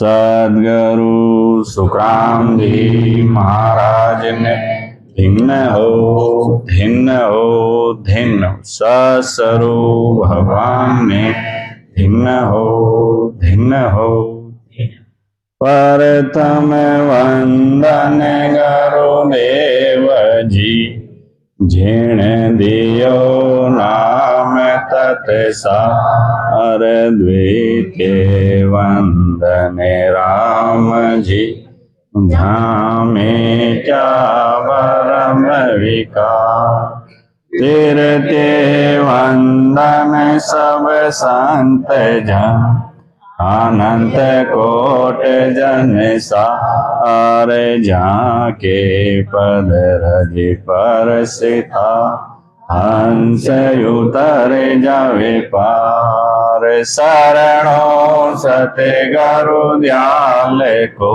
सदगुरु सुखराम जी महाराज ने धिन्न हो सत्स्वरूप भगवान ने धिन्न हो प्रथम वंदन गुरुदेव जी जिण दियो नाम तत्सार द्वितीय वंदन राम जी धामे चावरम विकार तीर्थे वंदन सब संत जन अनंत कोट जन सार जाके पद रज पर सिथा हंस उतर जावे पार शरणों सतगुरु दयाल को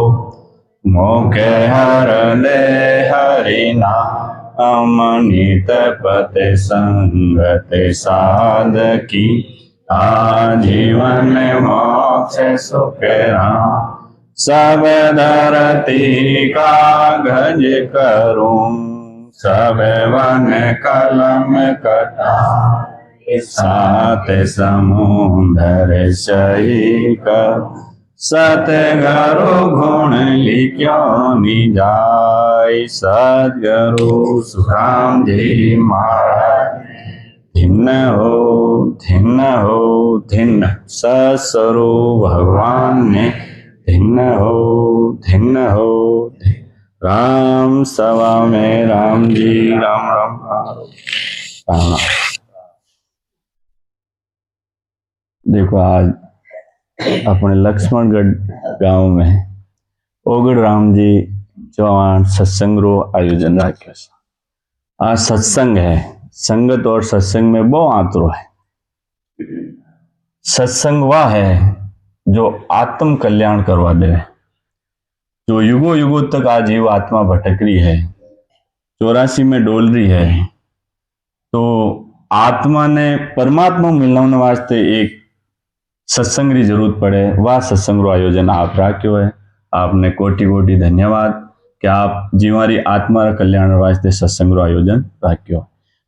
मोखे हर दे हरिना अमनित पत संगत साधकी आजीवन मोक्ष सुख राम सब धरती कागज करूं सब वन कलम कटा सात समुंदर सही कर सतगुरु गुण लिख्यो निजाय सदगुरु सुखराम जी महाराज धिन्न हो सत्स्वरूप भगवान ने धिन्न हो राम सवा में राम जी राम राम राम। देखो आज अपने लक्ष्मणगढ़ गांव में ओगड़ राम जी चौहान सत्संग रो आयोजन रखो। आज सत्संग है, संगत और सत्संग में बहुत आंतरो है। सत्संग वह है जो आत्म कल्याण करवा दे, जो युगों युगों तक आज जीव आत्मा भटक रही है, 84 में डोल रही है, तो आत्मा ने परमात्मा मिलने वास्ते एक सत्संग की जरूरत पड़े। वह सत्संग रो आयोजन आप राख्यो है। आपने कोटि कोटि धन्यवाद कि आप जीवारी आत्मा रा कल्याण वास्ते सत्संग रो आयोजन राख्यो।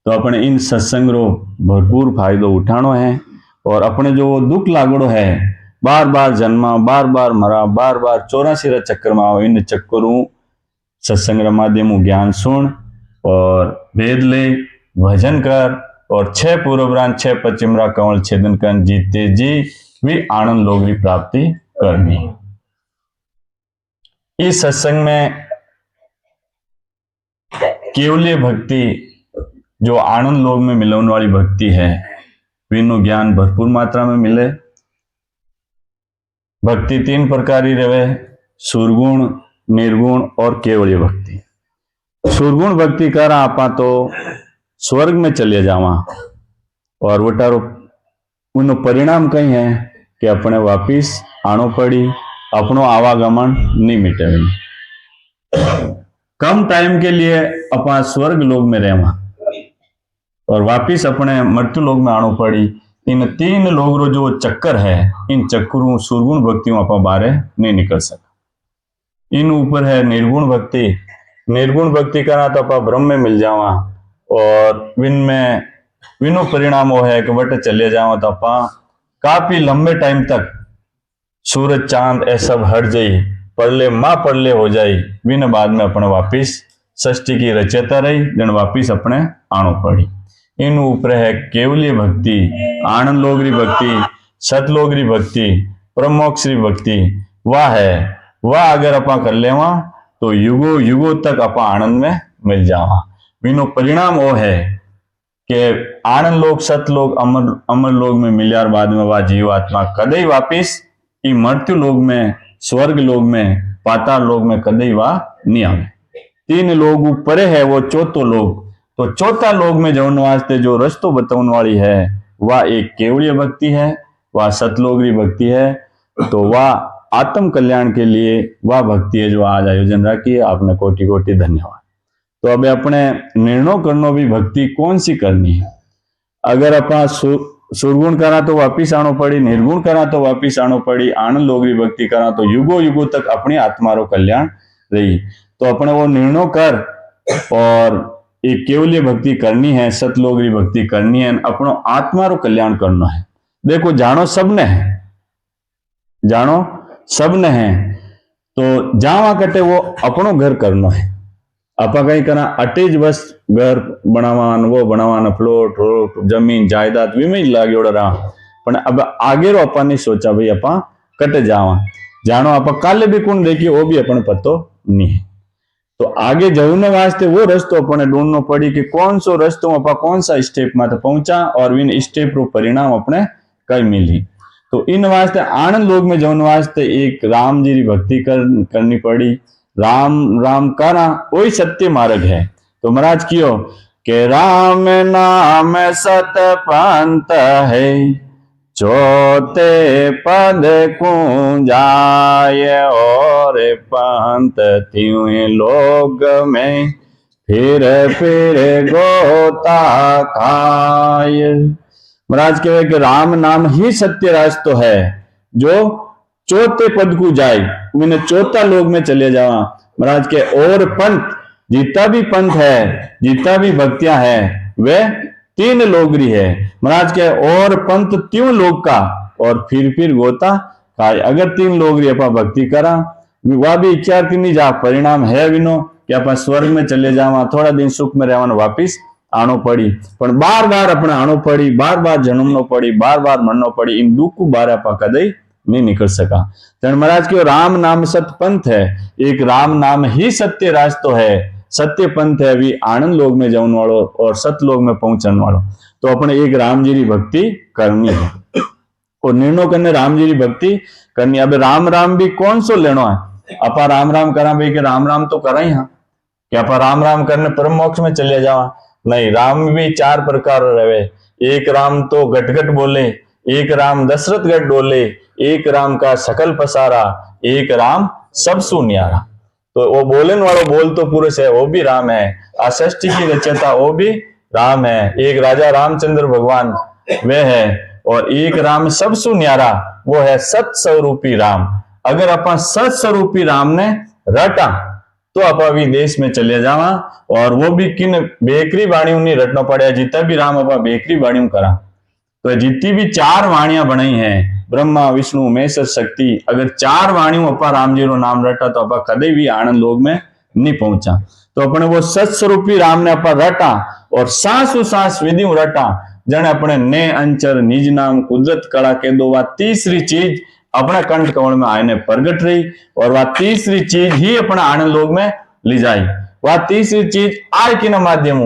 तो अपने इन सत्संग रो भरपूर फायदो उठानो है और अपने जो दुख लागड़ो है, बार बार जन्मा, बार बार मरा, बार बार 84 रा चक्कर में आओ, इन चक्करों सत्संग रा माध्यम ज्ञान सुन और वेद ले, भजन कर और 6 पूर्वरान 6 पश्चिम रा कंवल छेदन कर जीते जी भी आनंद लोग की प्राप्ति करनी। इस सत्संग में केवलीय भक्ति जो आनंद लोग में मिलने वाली भक्ति है, विनो ज्ञान भरपूर मात्रा में मिले। भक्ति 3 प्रकार की रहे, सुरगुण, निर्गुण और केवलीय भक्ति। सुरगुण भक्ति कर आपा तो स्वर्ग में चले जावा और वटारो उन परिणाम कई है कि अपने वापिस आनो पड़ी, अपनो आवागमन नहीं मिटे। कम टाइम के लिए अपना स्वर्ग लोग में रहवा और वापिस अपने मृत्यु लोग में आनो पड़ी। इन 3 लोग रो जो चक्कर है, इन चक्करों सुरगुण भक्तियों आप बारे नहीं निकल सका। इन ऊपर है निर्गुण भक्ति। निर्गुण भक्ति करना तो आप ब्रह्म में मिल जावा और विनो परिणाम वो है कि बट चले जावा तो आप काफी लंबे टाइम तक सूरज चांद ऐ सब हट जाई, पड़ले माँ पड़ले हो जाई, बिन बाद में अपने वापिस सृष्टि की रचयता रही, जन वापिस अपने आनो पड़ी। इन ऊपर है केवलीय भक्ति, आनंद लोगरी भक्ति, सतलोगरी भक्ति, परमोक्षरी भक्ति। वह अगर अपा कर लेवा तो युगों युगों तक अपा आनंद में मिल जावा। बिनो परिणाम वो है कि आनंद लोग, सतलोग, अमर लोग में मिल्यार बाद में वह जीव आत्मा कदई वापिस ई मृत्यु लोग में, स्वर्ग लोग में, पाताल लोग में कदई वह नहीं आवे। 3 लोग ऊपर है वो चौथो लोग। तो चौथा लोग में जाने वास्ते जो रस्तो बताने वाली है वह एक केवलीय भक्ति है, वह सतलोगरी भक्ति है। तो वह आत्म कल्याण के लिए वह भक्ति है जो आज आयोजन रखी है। आपने कोटि कोटि धन्यवाद। तो अब अपने निर्णय करना भी भक्ति कौन सी करनी है। अगर अपना सुरगुण करा तो वापिस आनो पड़ी, निर्गुण करा तो वापिस आनो पड़ी, आनंद लोग री भक्ति करा तो युगो युगो तक अपनी आत्मा रो कल्याण रही। तो अपने वो निर्णय कर और एक केवलीय भक्ति करनी है, सतलोग री भक्ति करनी है, अपनो आत्मा रो कल्याण करना है। देखो जानो सबने है, जानो सबने है, तो जावा कटे वो अपनो घर करनो है। आपा कई करा अटेज बस घर बनावान, वो बनावान, प्लॉट जमीन जायदाद विमे लागेड़ा रहा, पण अब आगे रो अपा नहीं सोचा भाई अपा कटे जावा, जानो आपा काले भी कौन देखिए वो भी अपन पतो नहीं है। तो आगे जवने वास्ते वो रस्तो अपने ढूंढनो पड़ी कि कौन सो रस्तो अपा कौन सा स्टेप में पहुंचा और इन स्टेप रो परिणाम अपने कई मिली। तो इन वास्ते आनंद लोग में जवन वास्ते एक राम जी की भक्ति करनी पड़ी। राम राम करा वही सत्य मार्ग है। तो महाराज कियो के राम नाम सत पंथ है, चौथे पद को जाय और पंथ त्यों लोग में फिर गोता खाय। महाराज कहे कि राम नाम ही सत्य रास्तो है जो चौथे पद को जाए, मैंने चौथा लोग में चले जावा। महाराज के और पंथ जितना भी पंथ है, जितना भी भक्तियां है, वे तीन लोगरी है। महाराज के और पंथ त्यों लोग का और फिर गोता खाए। अगर तीन लोगरी अपा भक्ति करा वह भी इच्छा नहीं जा परिणाम है विनो कि आप स्वर्ग में चले जावा, थोड़ा दिन सुख में रहवा, वापिस आनो पड़ी, पर बार बार अपने आनो पड़ी, बार बार जन्मनो पड़ी, बार बार मरनो पड़ी। इन दुख को बार आप कदई नहीं निकल सका। तो महाराज के राम नाम सत्य पंथ है, एक राम नाम ही सत्य रास्तो है, सत्य पंथ है, भी आनंद लोग में जाने वालों और सत्य लोग में पहुंचने वालों। तो अपने एक राम जी की भक्ति करनी है और निर्णय करने राम जी की भक्ति करनी। अब राम राम भी कौन सो लेना है, अपा राम राम करा भाई कि राम राम तो करा ही हाँ, कि अपा राम राम करने परम मोक्ष में चले जावा, नहीं। राम भी चार प्रकार रहे। एक राम तो गट गट बोले, एक राम दशरथ गट डोले, एक राम का सकल पसारा, एक राम सब सु न्यारा। तो वो बोलने वाला बोल तो पुरुष है, वो भी राम है। आषष्टि की रचयिता वो भी राम है। एक राजा रामचंद्र भगवान वे है, और एक राम सब सु न्यारा वो है सत स्वरूपी राम। अगर अपन सत स्वरूपी राम ने रटा तो अपा भी देश में चले जावा, और वो भी किन बेकरी वाणियों नहीं रटना पड़ा, जितना भी राम अपा बेकरी वाणियों करा। तो जितनी भी चार वाणियां बनाई हैं, ब्रह्मा विष्णु महेश्वर शक्ति, अगर चार वाणियों अपा राम जी रो नाम रटा तो अपा कदे भी आनंद लोग में नहीं पहुंचा। तो अपने वो सत्स्वरूपी राम ने अपा रटा और सांसु सांस विधि रटा, जने अपने ने अंचर निज नाम कुदरत कला के दो। वह तीसरी चीज अपने कंठ कमल में आने प्रगट रही, और वह तीसरी चीज ही अपना आनंद लोग में ली जाई। वह तीसरी चीज आय के माध्यम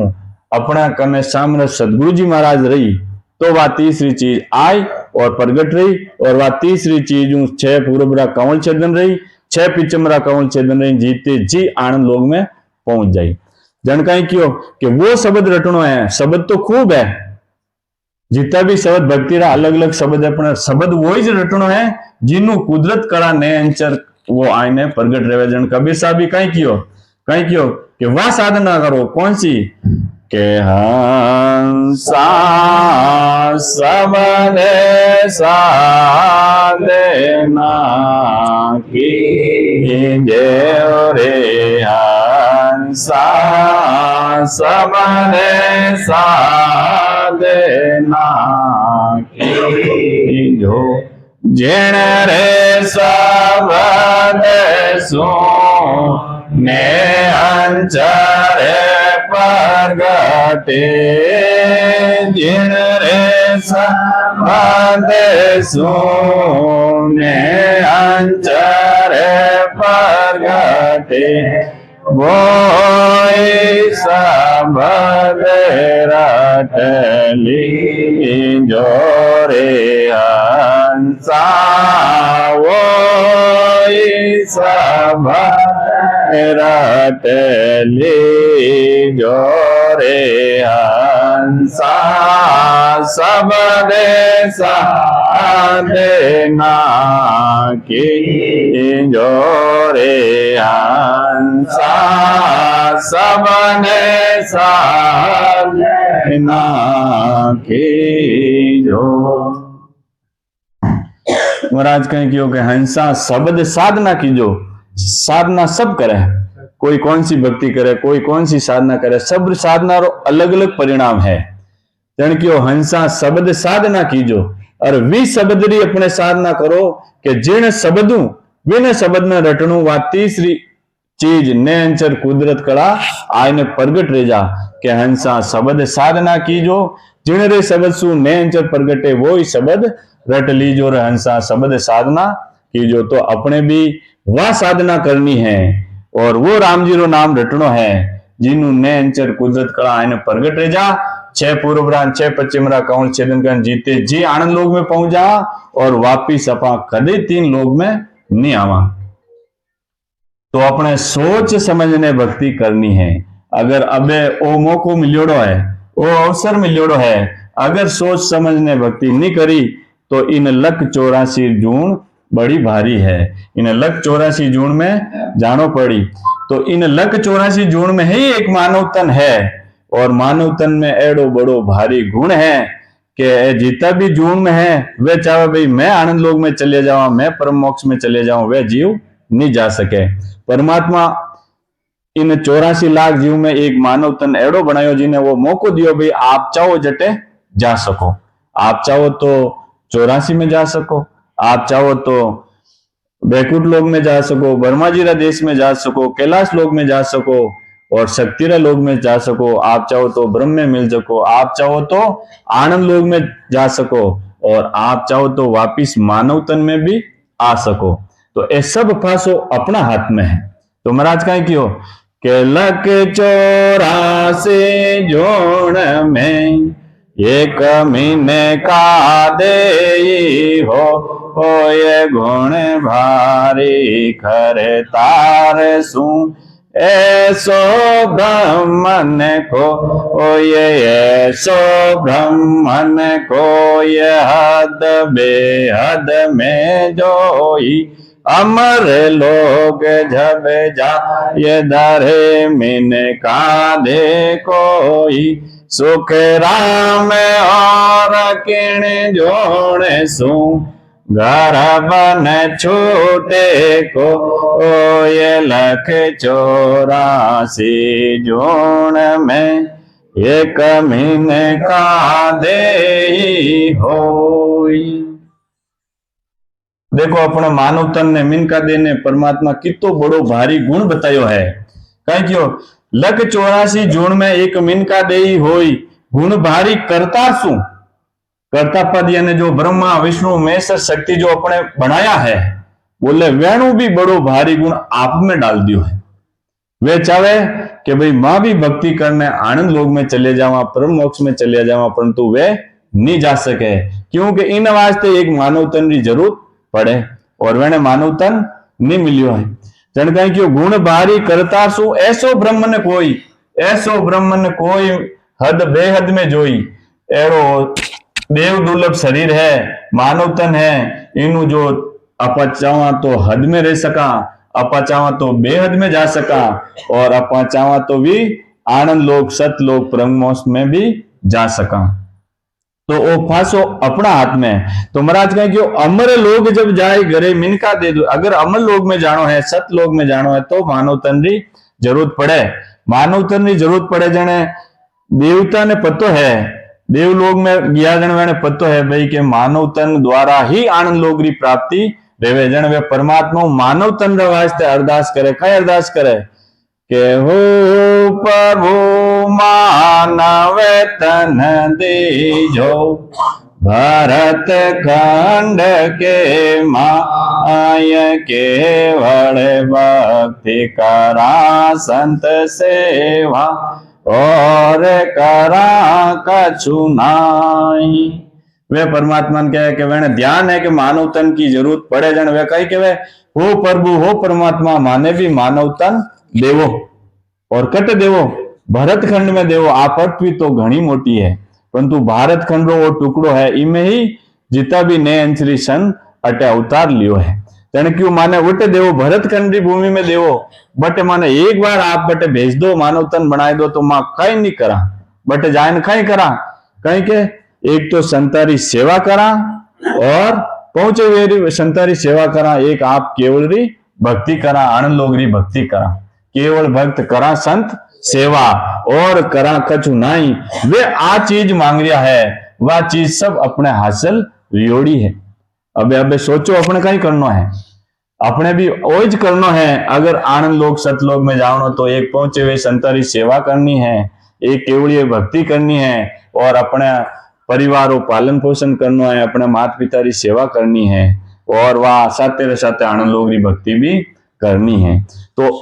अपना कने सामने सदगुरु जी महाराज रही, तो वह तीसरी चीज आई और प्रगट रही। और वह तीसरी चीज 6 पूर्वरा कंवल छेदन रही, 6 पिचमरा कंवल छेदन रही, जीते जी आनंद लोग में पहुंच जाई। जनकाई क्यों कि वो शब्द रटनो है, शब्द तो खूब है, जितना भी शब्द भक्ति रा अलग अलग शब्द है, पर शब्द वो ही रटनो है जिन्हों कुदरत कला ने अंचर वो आईने प्रगट रहे। जन कबीर साहब भी कहीं कियो कि वह साधना करो, कौन सी के हंसा सबने साधना कीजे रे, हंसा सबने साधना कीजो, जिन रे सबद सुने अंचर प्रगटे, जिन रे सबद सुने अंचर प्रगटे, वोई सबद रटली जोरे हंसा, वोई सबद रट लीजो रे हंसा सबने साधना कीजो रे हंसा सबने साधना कीजो। महाराज कहीं क्यों कि हंसा शब्द साधना कीजो। साधना सब करे, कोई कौन सी भक्ति करे, कोई कौन सी साधना करे, सब साधना रो अलग अलग परिणाम है। जन क्यों हंसा शब्द साधना कीजो और वी शब्द री अपने साधना करो कि जिन शब्दू विन शब्द में रटणु वा तीसरी चीज नैंचर कुदरत कला आयने प्रगट रह जा कि हंसा शब्द साधना कीजो जिन रे शब्द सु नैंचर प्रगटे वो ही शब्द रट लीजो रे हंसा शब्द साधना कीजो। तो अपने भी वह साधना करनी है और वो राम जी रो नाम रटनो है जिन्हों नैंचर कुदरत कला आयने प्रगट रह जा। 6 पूर्वरा 6 पश्चिमरा कौन छेदन कर जीते जी आनंद लोग में पहुंच जा और वापिस अपा कदे 3 लोग में नहीं आवा। तो अपने सोच समझने भक्ति करनी है। अगर अबे ओ मौको मिलोड़ो है, ओ अवसर मिलोड़ो है, अगर सोच समझने भक्ति नहीं करी तो इन लख 84 जून बड़ी भारी है। इन लख 84 जून में जानो पड़ी। तो इन लख 84 जून में ही एक मानव तन है और मानव तन में एड़ो बड़ो भारी गुण है कि जितना भी जून में है वे चाहे भाई मैं आनंद लोक में चले जाऊं, मैं परम मोक्ष में चले जाऊं, वे जीव नहीं जा सके। परमात्मा इन 84 लाख जीव में एक मानव तन एड़ो बनायो जिन्हें वो मौको दियो भाई आप चाहो जटे जा सको। आप चाहो तो 84 में जा सको, आप चाहो तो बैकुंठ लोक में जा सको, ब्रह्माजीरा देश में जा सको, कैलाश लोक में जा सको और शक्तिरा लोक में जा सको। आप चाहो तो ब्रह्म में मिल सको, आप चाहो तो आनंद लोक में जा सको और आप चाहो तो वापिस मानव तन में भी आ सको। तो ये सब फांसो अपना हाथ में है। तो महाराज कहीं क्यों के लख 84 जोड़ में एक महीने का दे हो ये गुण भारी खरे तार सू ऐसो ब्रह्मन को ओ ये ऐसो ब्रह्मन को ये हद बेहद में जोई अमर लोग जब जा ये दरे मिन का दे कोई सुख राम और किण जोड़े सू घर बन छूटे को ओ ये लख 84 जोड़ में एक महीने का दे होई। देखो अपने मानव तन ने मिनका दे ने परमात्मा कितो बड़ो भारी गुण बतायो है। कहीं क्यों लख 84 जून में एक मिनका दे होई गुण भारी करता सु करता पद यानी जो ब्रह्मा विष्णु महेश शक्ति जो अपने बनाया है बोले वेणु भी बड़ो भारी गुण आप में डाल दियो है। वे चाहे कि भाई मां भी भक्ति करने आनंद लोक में चले जावा, परम मोक्ष में चले जावा, परंतु वे नहीं जा सके क्योंकि इन वास्ते एक मानव तन की जरूरत पड़े और वेने मानव तन नहीं मिलियो है। जन कहीं क्यों गुण भारी करता सु ऐसो ब्रह्मन कोई, ऐसो ब्रह्मन कोई हद बेहद में जोई। एड़ो देव दुर्लभ शरीर है, मानव तन है, इनु जो अपा चावा तो हद में रह सका, अपा चावा तो बेहद में जा सका और अपा चावा तो भी आनंद लोक सतलोक परम मोक्ष में भी जा सका। तो वो फांसो अपना हाथ में। तो महाराज कहें कि अमर लोग जब जाए घरे मिनका दे दो। अगर अमर लोग में जानो है, सत लोग में जानो है तो मानव तन की जरूरत पड़े। मानव तन की जरूरत पड़े जने देवता ने पतो है, देवलोक में गया जन वेने पतो है भाई के मानव तन द्वारा ही आनंद लोक की प्राप्ति रेवे। जन वे परमात्मा मानव तन रे वास्ते अरदास करे। कई अरदास करे के हो प्रभु मानव तन दीजो भरत खंड के माय केवल भक्ति करा संत सेवा और करा कछु नाई। वे परमात्मा ने कहे कि वे ध्यान है कि मानव तन की जरूरत पड़े जन वे कही के वे हो प्रभु हो परमात्मा माने भी मानव तन देवो और कट देवो भरतखंड में देवो। आ पृथ्वी तो घनी मोटी है, परंतु भारतखंड रो वो टुकड़ो है, इमे ही जितना भी नए अंचरी सन अटे अवतार लियो है। तेने क्यों माने उठे देवो भरतखंड की भूमि में देवो, बटे माने एक बार आप बटे भेज दो, मानव तन बनाई दो, तो मां कई नहीं करा, बटे जान कई करा, कहीं के एक तो संतारी सेवा करा और पहुंचे वेरी संतारी सेवा करा, एक आप केवल री भक्ति करा, आनंद लोग री भक्ति करा, केवल भक्त करा संत सेवा और करा कछु नहीं। वे आ चीज मांग रहा है, वह चीज सब अपने हासिल रियोड़ी है। अबे सोचो अपने कहीं करना है, अपने भी ओज करना है। अगर आनंद लोग सतलोक में जाओ तो एक पहुंचे हुए संतारी सेवा करनी है, एक केवली भक्ति करनी है और अपने परिवारों पालन पोषण करना है, अपने माता पिता की सेवा करनी है और वह साथ साथ आनंद लोग की भक्ति भी करनी है। तो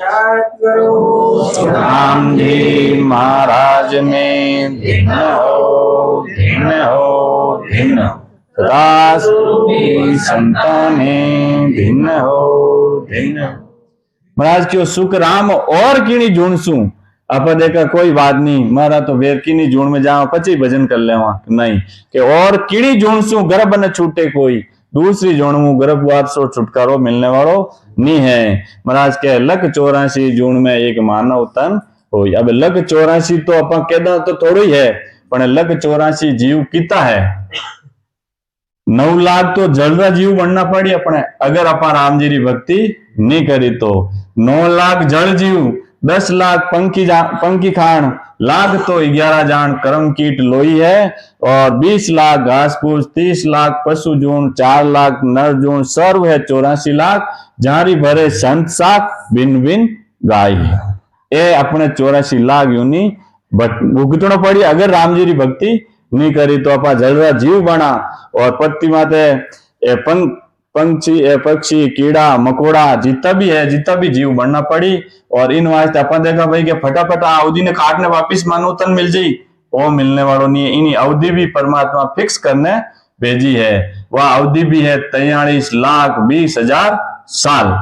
राम जी महाराज ने धिन हो धिन हो धिन संतान भिन्न हो भिन्न। महाराज क्यों सुख राम और किनी जूणसू, आप देखा कोई बात नहीं, मारा तो वेर किनी जूण में जाओ पची भजन कर ले नहीं कि और किनी जूणसू गर्भ न छूटे कोई, दूसरी जूण गर्भवार सो छुटकारो मिलने वालो नहीं है। महाराज के लख 84 जूण में एक मानव तन हो। अब लख 84 तो अपन कहना तो थोड़ा ही है, पर लख 84 जीव किता है, 9 लाख तो जलरा जीव बनना पड़ी अपने, अगर अपन राम जी की भक्ति नहीं करी तो 9 लाख जल जीव, 10 लाख पंखी खान, लाख तो 11 जान कर्म कीट लोई है और 20 लाख घास फूस, 30 लाख पशु जून, 4 लाख नर जून, सर्व है 84 लाख, जारी भरे संत साख बिन बिन गाय है। ये अपने 84 लाख यूनी भुगतना पड़ी अगर राम जी की भक्ति नहीं करी तो अपा जलरा जीव बना और पत्ती माते पंछी पक्षी कीड़ा मकोड़ा जितना भी जीव बनना पड़ी। और इन वास्ते अपन देखा भाई कि फटाफट अवधि ने काटने वापिस मानो तन मिल जाई, वो मिलने वालों नहीं है। इन अवधि भी परमात्मा फिक्स करने भेजी है, वह अवधि भी है 43,20,000 साल,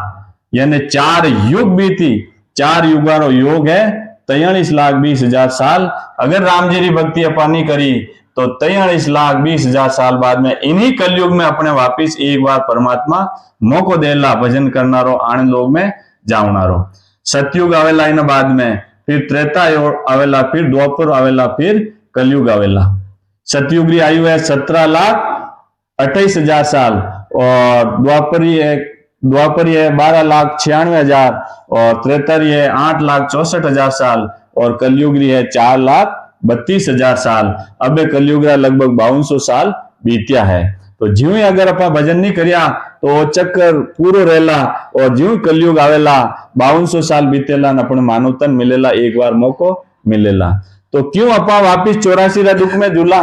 यानी 4 युग भी थी, 4 युगारो योग है 43,20,000 साल। अगर राम जी की भक्ति अपन नहीं करी तो 43,20,000 साल बाद में इन्हीं कलयुग में अपने वापिस एक बार परमात्मा मौको देला भजन करनारो, आनंद लोग में जावनारो। सतयुग आवेला इन बाद में, फिर त्रेता आवेला, फिर द्वापर आवेला, फिर कलयुग आवेला। सतयुग की आयु है 17,28,000 साल और द्वापरी है 12,96,000 और त्रेतरी है 8,64,000 साल और कलयुग है 4,32,000 साल। अब कलयुग लगभग 5200 साल बीत्या है। तो ज्यों ही अगर अपन भजन नहीं करिया तो चक्कर पूरो रहेला और ज्यों कलयुग आवेला 5200 साल बीतेला न अपने मानवतन मिलेला, एक बार मौको मिलेला। तो क्यों अपा वापिस 84 रा दुख में जुला,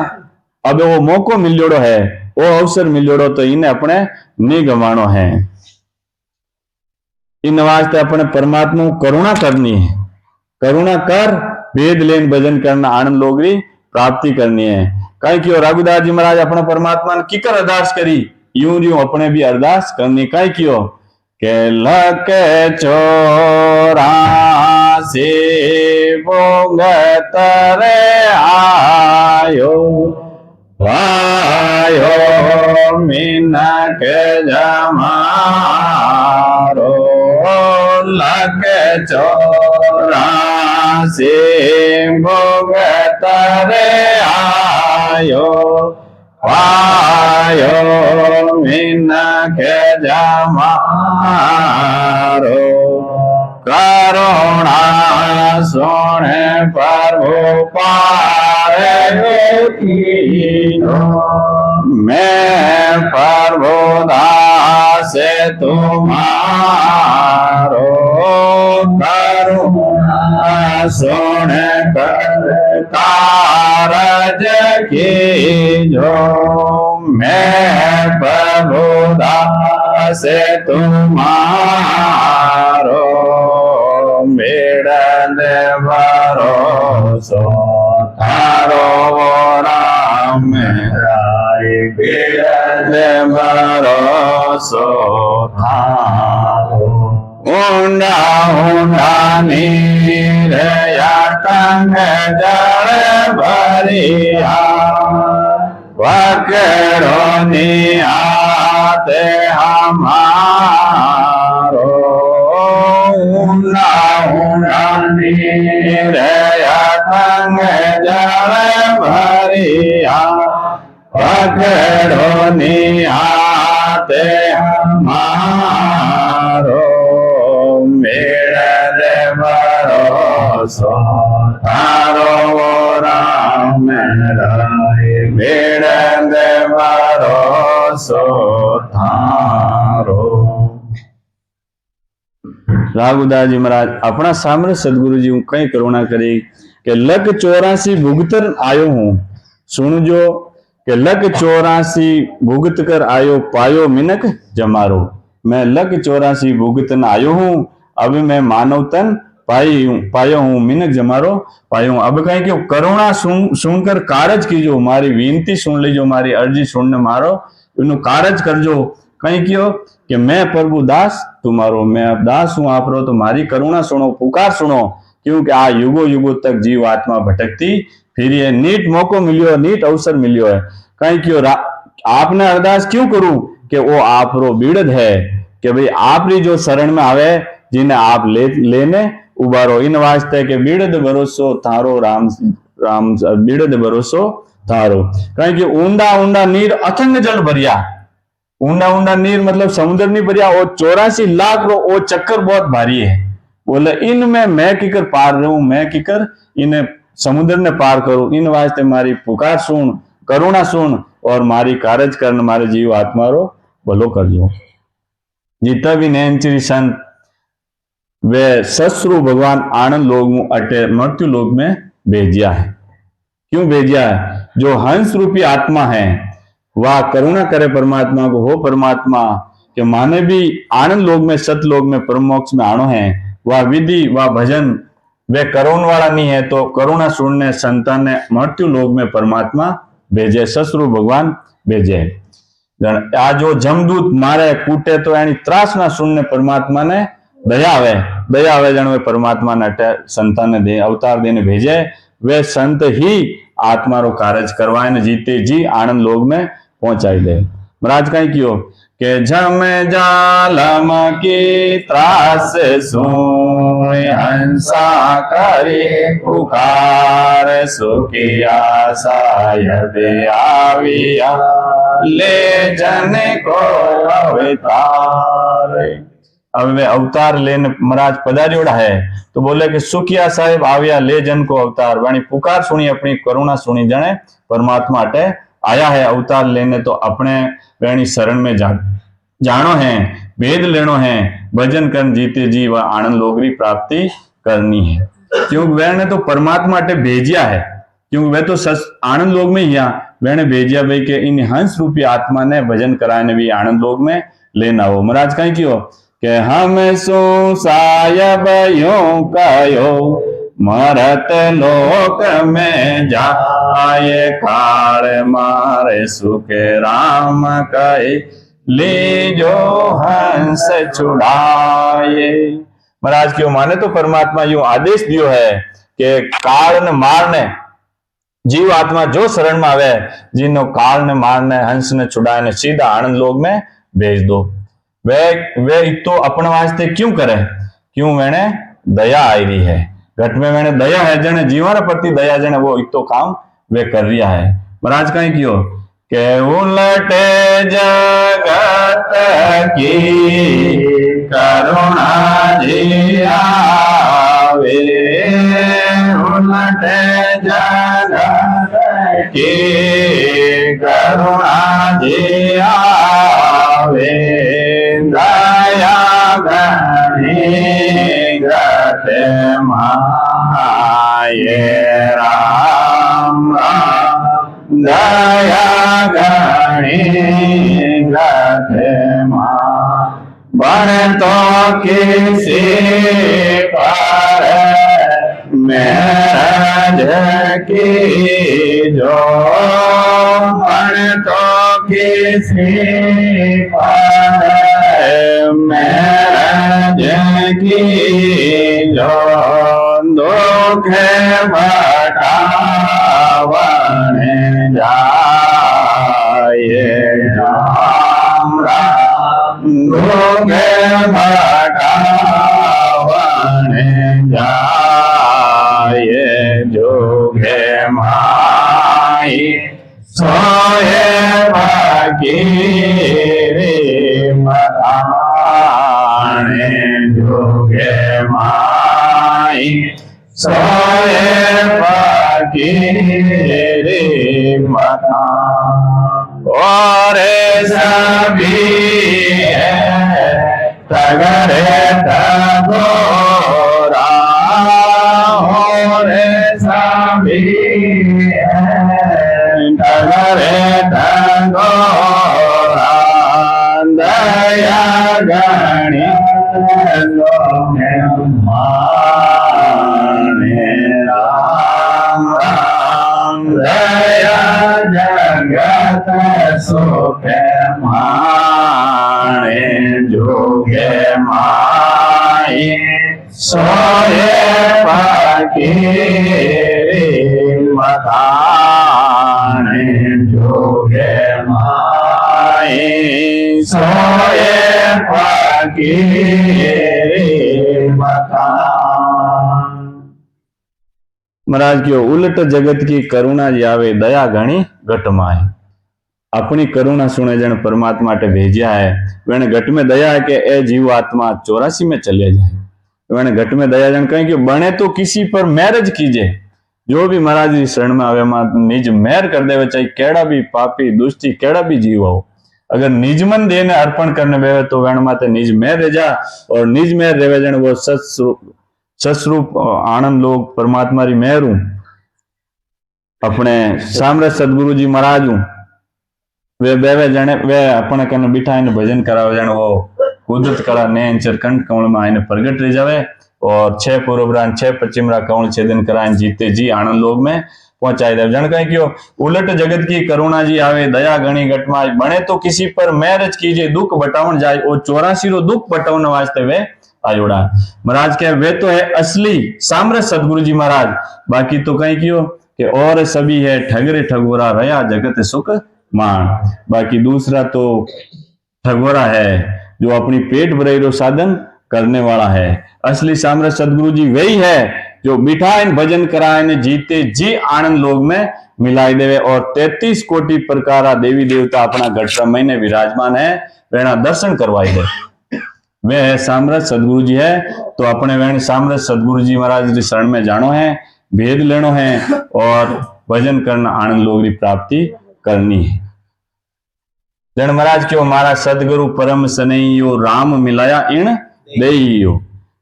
अब वो मौको मिलोड़ो है, वो अवसर मिलोड़ो तो इन्हें अपने नहीं गवाणो है। इन वास्ते अपने परमात्मा करुणा करनी है, करुणा कर वेद लेन भजन करना, आनंद लोगरी प्राप्ति करनी है। कहीं क्यों रघुदास जी महाराज अपने परमात्मा ने किकर अरदास करी, यूं यूं अपने भी अरदास करनी। कहीं क्यों के लक 84 भोगत रे आयो वायो मिनक जमारो, लक 84 भोगत रे आयो वायो मिनक जमारो, करुणा सोने प्रभु पारे मैं प्रभु दास तुम्हारो, करुणा सोने कारज की जो मैं प्रभु दास तुम्हारो, मेड़न भरोसो थारो राम राय, मेड़न भरोसो थारो। ओ ऊंडा ऊंडा नीर या तंग जल भरिया पकड़ो निहात हमारो ऊंडा ऊंडा नीर या तंग जल भरिया पकड़ो निहात हमारो मेड़ दे भरोसो तारो राम राय मेड़ दे भरोसो थारो। राघुदास जी महाराज अपना सामने सदगुरु जी कई करुणा करी के लख 84 भुगतर आयो हूं सुनजो के लख 84 भुगत कर आयो पायो मिनक जमारो। मैं लख 84 भुगतन आयो हूं अब मैं मानव तन पायो हूं मिनक जमारो पायो हूं। अब कहीं कि करुणा सुनकर कारज कीजो मारी विनती सुन लीजो मारी अर्जी सुनने मारो इनु कारज करजो। कहीं क्यों कि मैं प्रभु दास तुम्हारो मैं अब दास हूं आप रो तो मारी करुणा सुनो पुकार सुनो क्योंकि आ युगो युगो तक जीव आत्मा भटकती फिर ये नीट मौको मिलियो नीट अवसर मिलियो है। कहीं क्यों आपने अरदास क्यों करूं कि वो आप रो बीड़द है कि भाई आप री जो शरण में आवे जिन्हें आप लेने उबारो इन वास्ते के बीड़द भरोसो थारो राम राम बीड़द भरोसो थारो। कहीं कि ऊंडा ऊंडा नीर अथंग जल भरिया ऊंडा ऊंडा नीर मतलब समुद्र नहीं भरिया वो 84 लाख रो वो चक्कर बहुत भारी है। बोले इनमें मैं किकर पार रहूं मैं किकर इन्हें समुद्र ने पार करूं इन वास्ते मारी पुकार सुन करुणा सुन और मारी कारज करन मारे जीव आत्मा रो भलो करजो। जितना भी नैनचरी संत वे ससुरु भगवान आनंद लोग में अटे मृत्यु लोग में भेजिया है। क्यों भेजिया है? जो हंस रूपी आत्मा है वह करुणा करे परमात्मा को हो परमात्मा के माने भी आनंद लोग में सतलोक में परम मोक्ष में आनो है वह विधि वह भजन वे करुण वाला नहीं है तो करुणा सुनने संतान ने मृत्यु लोक में परमात्मा भेजे ससुरु भगवान भेजे। आ जो जमदूत मारे कूटे तो यानी त्रास ना सुनने परमात्मा ने दया आवे जन वे परमात्मा ने संतान ने अवतार देने भेजे वे संत ही आत्मा रो कार्य करवाए ने जीते जी आनंद लोक में पहुंचाई दे। महाराज कहीं क्यों के झम जालम की त्रास सुन हंसा करे पुकार सुखिया सायद आविया ले जन को अवतार। अब वे अवतार लेने महाराज पधारियोड़ा है तो बोले कि सुखिया साहेब आविया ले जन को अवतार वाणी पुकार सुनी अपनी करुणा सुनी जने परमात्मा अटे आया है अवतार लेने तो अपने वेणी शरण में जानो है भेद लेनो है भजन कर जीते जी व आनंद लोगरी प्राप्ति करनी है। क्योंकि वह तो परमात्मा अटे भेजिया है क्योंकि वह तो आनंद लोग में ही वह भेजिया भाई के इन हंस रूपी आत्मा ने भजन कराने भी आनंद लोग में लेना हो। महाराज कहीं क्यों के हम सो सायब यूं कयो मरत लोक में जाए काल मारे सुखे राम कहे ले जो हंस छुड़ाए। महाराज क्यों माने तो परमात्मा यूं आदेश दियो है कि काल ने मारने जीव आत्मा जो शरण में आवे जिन्हों काल ने मारने हंस ने छुड़ाए ने सीधा आनंद लोक में भेज दो। वे तो अपने वास्ते क्यों करे क्यों मैंने दया आई रही है घट में मैंने दया है जने जीवन प्रति दया जने वो इतो काम वे कर रिया है। महाराज कहीं क्यों के उलटे जगत की करुणा जी आवे उलटे जगत की करुणा जी आवे दया गणी गत माये राम दया गणी गत मा बन तो किसी पर मेरज की जो बन तो किसी पर मेरज की जो दुख भटावन जाए राम राम दुख भटावन जाए जोगे माई सोए फकीरे मताने जोगे माई सोए फकीरे मताने और सभी तगड़े तगोरा और सभी तगड़े तगोरा दया गणी माने राम राम दया जगत सुख माने जोगे माई सोए फकीरे मताने जोगे माई सोए फकीरे मताने। महाराज क्यों उलट जगत की करुणा जावे दया घणी घट माए। अपनी करुणा सुने जन परमात्मा टे भेजिया है वेने घट में दया है कि ए जीव आत्मा 84 में चले जाए। वेने घट में दया जन कहीं कि बने तो किसी पर मैरज कीजे। जो भी महाराज की शरण में आवे निज मेहर कर देवे, चाहे केड़ा भी पापी दुष्टी केड़ा भी जीव हो, अगर निज मन देह ने अर्पण करने बेवे तो वेण माते निज मेहर रह जा और निज मेहर रेवे जन वो सस्वरूप आनंद लोग परमात्मा री मेहर अपने सामने सदगुरु जी महाराज वे बेवे जने वे अपने कने बिठा इन भजन करावे जन वो कुदरत कला ने चर कंठ कमल में आने प्रगट रह जावे और 6 पूर्वरान 6 पश्चिमरा कौन छेदन कराए जीते जी आनंद लोग में पहुंचाई दे। जन कहे क्यों उलट जगत की करुणा जी आवे दया गणी घटमा बने तो किसी पर मैरज कीजिए दुख बटावन जाए और 84 रो दुख बटावन वास्ते वे आयोड़ा। महाराज कहे वे तो है असली सामरस सदगुरु जी महाराज, बाकी तो कहीं क्यों कि और सभी है ठगरे ठगोरा रया जगत सुख मान। बाकी दूसरा तो ठगोरा है जो अपनी पेट भरे रो साधन करने वाला है। असली सामरस सदगुरु जी वही है जो बिठाए भजन कराए जीते जी आनंद लोग में मिलाई देवे और 33 कोटि प्रकारा देवी देवता अपना घटरा महीने विराजमान है वेणा दर्शन करवाई दे। वे है सामरस सदगुरु जी है तो अपने वेण सामरस सदगुरु जी महाराज की शरण में जानो है, भेद लेनो है और भजन करना आनंद लोग की प्राप्ति करनी है। जन महाराज क्यों मारा सदगुरु परम सनैयो राम मिलाया इन देइयो।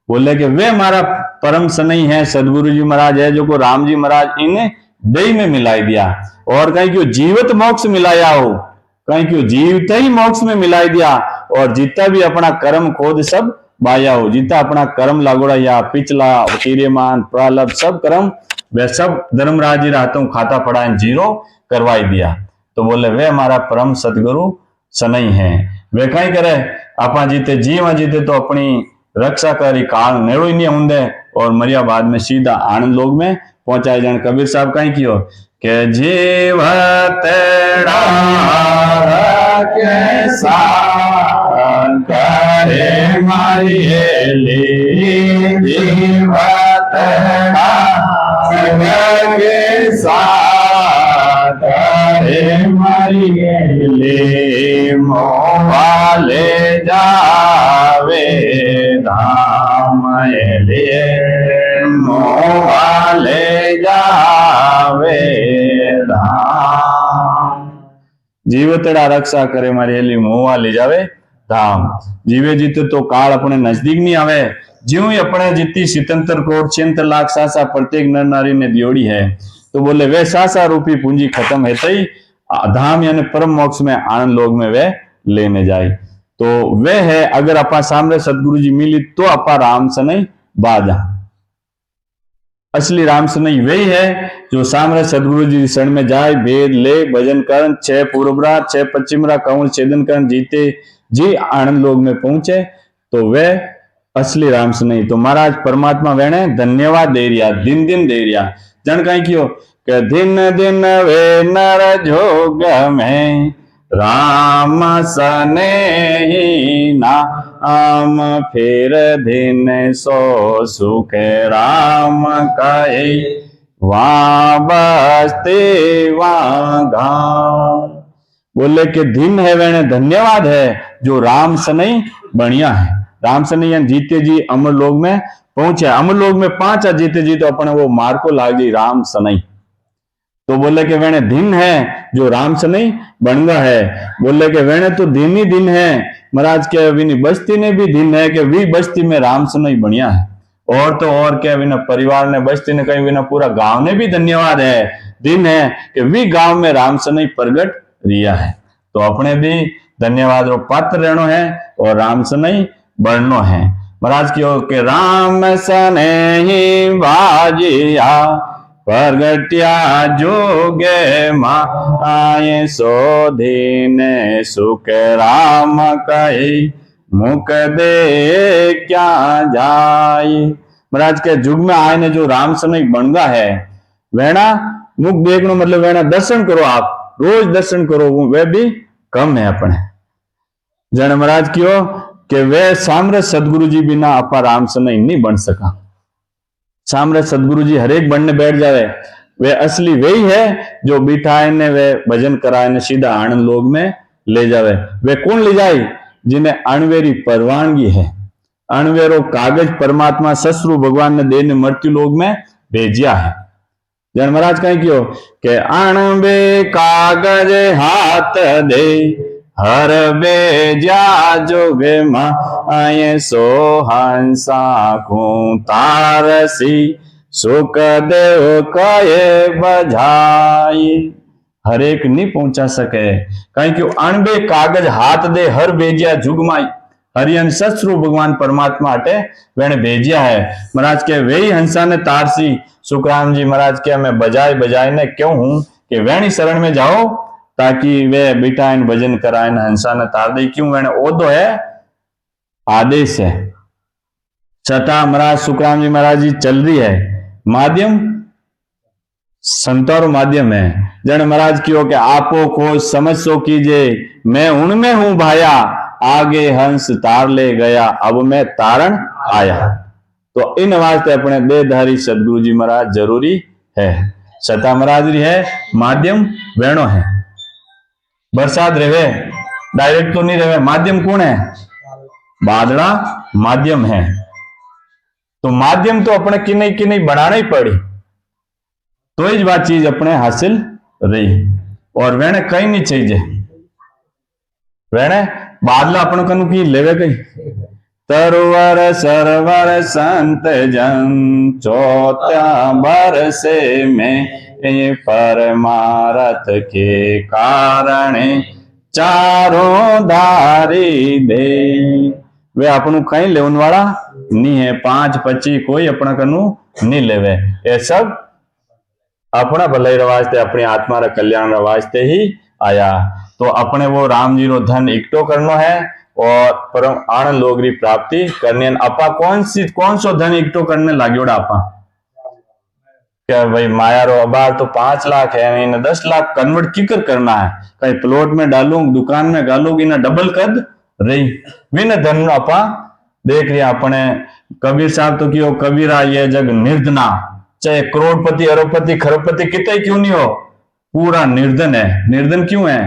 बोले कि वे मारा परम सनई है सदगुरु जी महाराज है जो को राम जी महाराज इन देई में मिलाई दिया और कहीं क्यों जीवित मोक्ष मिलाया हो, कहीं क्यों जीवित ही मोक्ष में मिलाई दिया और जितना भी अपना कर्म खोद सब बाया हो, जितना अपना कर्म लागोड़ा या पिछला तीर्यमान प्रालभ सब कर्म वे सब धर्मराज जी हाथों खाता पड़ा जीरो करवाई दिया। तो बोले वे हमारा परम सदगुरु सनई है। वे कहीं करे आपा जीते जीवा जीते तो अपनी रक्षा करी काल नेड़ो ही नहीं होंगे और मरिया बाद में सीधा आनंद लोग में पहुंचाए जाए। कबीर साहब कहीं कियो के जीवत के सान करे मारिये जीवत के साथ करे मारिये मोवाले जावे धाम ले मोवाले जावे धाम। जीवतड़ा रक्षा करे मारी हेली मोवा ले जावे धाम। जीवे जीते तो काल अपने नजदीक नहीं आवे। ज्यों ही अपने जितनी 77 करोड़ 76 लाख सासा प्रत्येक नर नारी ने दियोड़ी है तो बोले वे सासा रूपी पूंजी खत्म है तई धाम यानी परम मोक्ष में आनंद लोग में वे लेने जाए। तो वे है अगर अपा सामने सदगुरु जी मिली तो अपा राम सनई बाजा। असली राम सनई वही है जो सामने सदगुरु जी शरण में जाए भेद ले भजन कर 6 पूर्वरा 6 पश्चिमरा कौन छेदन कर जीते जी आनंद लोग में पहुंचे तो वे असली राम से नहीं। तो महाराज परमात्मा वेणे धन्यवाद दे रिया, दिन दिन दे रिया। जन कहीं क्यों के दिन दिन वे नर जोग में राम सने ही नाम, फिर दिन सो सुख राम कहे वहां बसते वहां गाँव। बोले कि दिन है वेणे धन्यवाद है जो राम सनई बढ़िया है। राम सनई जीते जी अमर लोग में पहुंचे। अमर लोग में 5 जीते जी तो अपने वो मार को लाग जी राम सनई। तो बोले कि वेणे दिन है जो राम सनई बन गया है। बोले कि वेणे तो दिन ही दिन है महाराज के विनी बस्ती ने भी दिन है कि वी बस्ती में राम सनई बढ़िया है। और तो और क्या विना परिवार ने बस्ती ने कहीं विना पूरा गांव ने भी धन्यवाद है, दिन है कि वी गांव में राम सनई प्रगट रिया है। तो अपने भी धन्यवाद रो पात्र रहनो है और राम सनई बढ़नो है। महाराज क्यों के राम सने ही बाजिया प्रगट्या जोगे माए सो दीन सुख राम कही मुख दे क्या जाए। महाराज के युग में आए ने जो राम सनई बन गया है वेणा मुख देखनो मतलब वेणा दर्शन करो, आप रोज दर्शन करो, वे भी कम है अपने। जन महाराज क्यों कि वे सामरस सदगुरु जी बिना आपा राम सनई नहीं बन सका। सामरस सदगुरु जी हरेक बनने बैठ जावे, वे असली वही है जो बिठाए ने वे भजन कराए ने सीधा आनंद लोग में ले जावे। वे कौन ले जाए जिन्हें अणवेरी परवानगी है। अणवेरो कागज परमात्मा ससरु भगवान ने देने मृत्यु लोग में भेजिया है। जन महाराज कहीं क्यों के अणबे कागज हाथ दे हर बेजा जोगे माए सो हंसा को तारसी सुख देव कहे बजाई। हर एक नहीं पहुंचा सके कहीं क्यों अणबे कागज हाथ दे हर बेजिया जुगमाई। हरियन ससरु भगवान परमात्मा हटे वेने भेजिया है। महाराज के वे ही हंसा ने तारसी सुखराम जी महाराज के मैं बजाय बजाय ने क्यों हूं कि वेणी शरण में जाओ ताकि वे बिठाइन भजन कराइन हंसा ने तार दे। क्यों वेने ओदो है आदेश है। छठा महाराज सुखराम जी महाराज जी चल रही है माध्यम संतोर माध्यम है। जन महाराज क्यों के आपो को समझ सो कीजिए मैं उनमें हूं भाया आगे हंस तार ले गया अब मैं तारण आया। तो इन वास्ते अपने देहधारी सदगुरु जी महाराज जरूरी है। सता महाराज जी है माध्यम वेणो है। बरसात रहे डायरेक्ट तो नहीं रहे, माध्यम कौन है बादड़ा माध्यम है। तो माध्यम तो अपने कि नहीं बनाना ही पड़ी तो ही बात चीज अपने हासिल रही। और वेणे कहीं नहीं चाहिए वेणे बादला अपन कनु की लेवे कहीं तरवर सरवर संत जन चौथा बरसे में परमारथ के कारण चारों धारी दे। वे अपन कहीं लेवन वाला नहीं है, 5 25 कोई अपना कनु नहीं लेवे। ये सब अपना भलाई वास्ते अपनी आत्मा रा कल्याण वास्ते ही आया। तो अपने वो राम जी रो धन इकट्ठो करनो है और परम आनंद लोग री प्राप्ति करनी है। आपा कौन सो धन इकट्ठो करने लाग्योड़ा आपा क्या भाई माया रो अबार तो 5 लाख है इन्हें 10 लाख कन्वर्ट किकर करना है, कहीं प्लॉट में डालूं दुकान में डालूं इन्हें डबल कद रही विन धन आपा देख लिया। अपने कबीर साहब तो क्यों कबीरा ये जग निर्धना, चाहे करोड़पति अरबपति खरबपति कितने क्यों नहीं हो पूरा निर्धन है। निर्धन क्यों है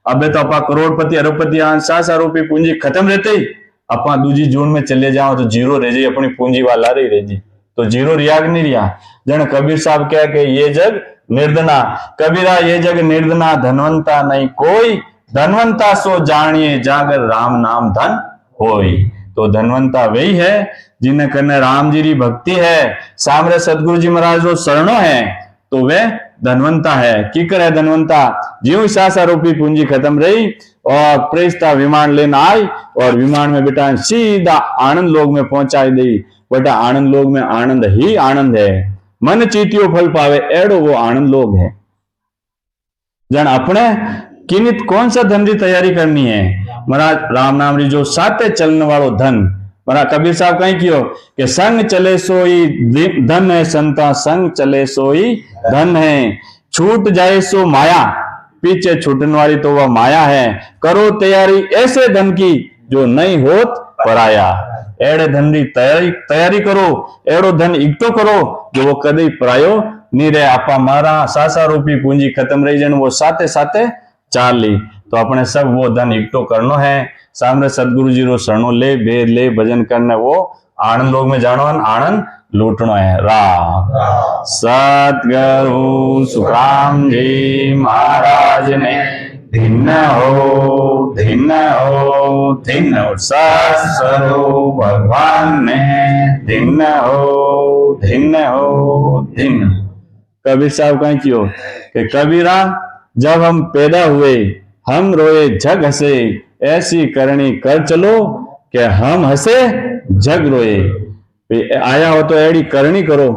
अबे तो अपा करोड़पति अरबपति 7 रुपये पूंजी खत्म रहते ही अपा दूजी जून में चले जाओ तो जीरो रह जाए, अपनी पूंजी वाला रही रह जी तो जीरो रियाग नहीं रिया। जन कबीर साहब क्या कि ये जग निर्धना कबीरा ये जग निर्धना धनवंता नहीं कोई धनवंता सो जानिए जागर राम नाम धन होई। तो धनवंता वही है जिन्हें करने राम जी की भक्ति है, सामरे सदगुरु जी महाराज जो शरणों है तो वे धनवंता है। की करे धनवंता जीव 7 रुपये पूंजी खत्म रही और प्रेस्ता विमान लेना आई और विमान में बेटा सीधा आनंद लोग में पहुंचाई दी। बेटा आनंद लोग में आनंद ही आनंद है, मन चीतियो फल पावे एड़ो वो आनंद लोग है। जन अपने किनित कौन सा धन की तैयारी करनी है महाराज राम नाम री जो साथे चलने वालों धन बना कबीर साहब कहीं कियो कि संग चले सोई धन है संता, संग चले सोई धन है, छूट जाए सो माया, पीछे छूटने वाली तो वह माया है, करो तैयारी ऐसे धन की जो नहीं होत पराया। एड़े धन की तैयारी करो, एड़ो धन इकट्ठो करो जो वो कदी परायो नहीं रहे। आपा मारा सासा रूपी पूंजी खत्म रही जन वो साथे साथे चाल ली, तो अपने सब वो धन इकट्ठो करनो है। सामने सदगुरु जी रो शरणो ले, वेद ले, भजन करने, वो आनंद लोग में जानो, आनंद लूटनो है। राम सतगुरु सुखराम जी महाराज ने धिन्न हो, धिन्न हो, धिन्न हो, सत्सरो भगवान ने धिन्न हो, धिन्न हो, धिन्न। कबीर साहब कहीं क्यों कि कबीरा जब हम पैदा हुए हम रोए जग हंसे, ऐसी करनी कर चलो कि हम हंसे जग रोए। आया हो तो एड़ी करनी करो।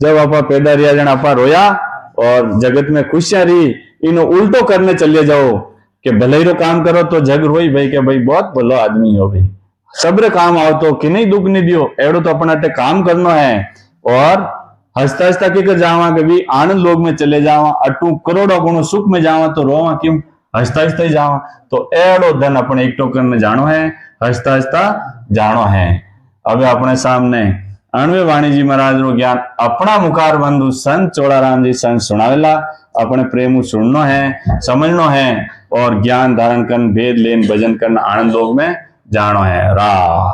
जब आपा पैदा रिया जन आपा रोया और जगत में खुशियां रही, इनो उल्टो करने चले जाओ कि भले रो काम करो तो जग रोई भाई के भाई बहुत भलो आदमी हो भाई, सब्र काम आओ तो कि नहीं दुख नहीं दियो, एड़ो तो अपना काम करनो है। और हंसता हंसता की कर जावा कि भी आनंद लोग में चले जावा, अटू करोड़ों गुणों सुख में जावा तो रोवा क्यों, हंसता हंसता ही जावा। तो एड़ो धन अपने इकट्ठो करने जानो है, हंसता हंसता जानो है। अब अपने सामने अणवे वाणी जी महाराज रो ज्ञान अपना मुखार बंधु संत चोड़ाराम जी संत सुनावेला, अपने प्रेम सुननो है, समझनो है और ज्ञान धारण कर, भेद लेन, भजन करना, आनंद लोग में जानो है। राम